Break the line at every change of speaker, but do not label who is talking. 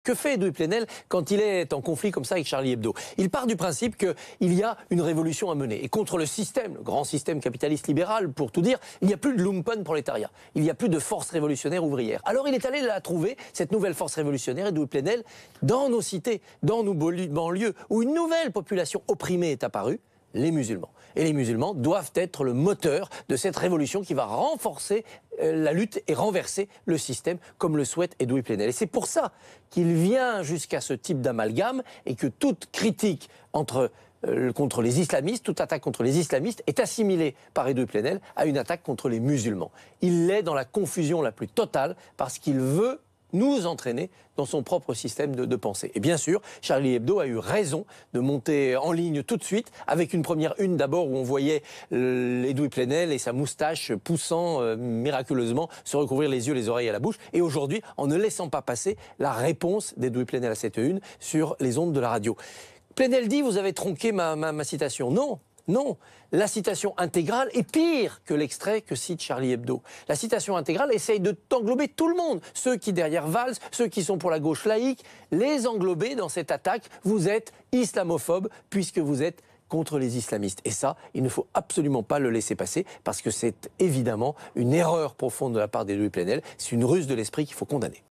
Que fait Edoui Plenel quand il est en conflit comme ça avec Charlie Hebdo? Il part du principe qu'il y a une révolution à mener. Et contre le système, le grand système capitaliste libéral, pour tout dire, il n'y a plus de lumpenprolétariat. Il n'y a plus de force révolutionnaire ouvrière. Alors il est allé la trouver, cette nouvelle force révolutionnaire, Edoui Plenel, dans nos cités, dans nos banlieues, où une nouvelle population opprimée est apparue, les musulmans. Et les musulmans doivent être le moteur de cette révolution qui va renforcer la lutte et renverser le système comme le souhaite Edoui Plenel. Et c'est pour ça qu'il vient jusqu'à ce type d'amalgame et que toute critique contre les islamistes, toute attaque contre les islamistes est assimilée par Edoui Plenel à une attaque contre les musulmans. Il l'est dans la confusion la plus totale parce qu'il veut nous entraîner dans son propre système de pensée. Et bien sûr, Charlie Hebdo a eu raison de monter en ligne tout de suite, avec une première une d'abord où on voyait Edoui Plenel et sa moustache poussant miraculeusement se recouvrir les yeux, les oreilles et la bouche. Et aujourd'hui, en ne laissant pas passer la réponse d'Edoui Plenel à cette une sur les ondes de la radio. Plenel dit, vous avez tronqué ma citation. Non. Non, la citation intégrale est pire que l'extrait que cite Charlie Hebdo. La citation intégrale essaye d'englober tout le monde. Ceux qui, derrière Valls, ceux qui sont pour la gauche laïque, les englober dans cette attaque. Vous êtes islamophobe puisque vous êtes contre les islamistes. Et ça, il ne faut absolument pas le laisser passer parce que c'est évidemment une erreur profonde de la part d'Edoui Plenel. C'est une ruse de l'esprit qu'il faut condamner.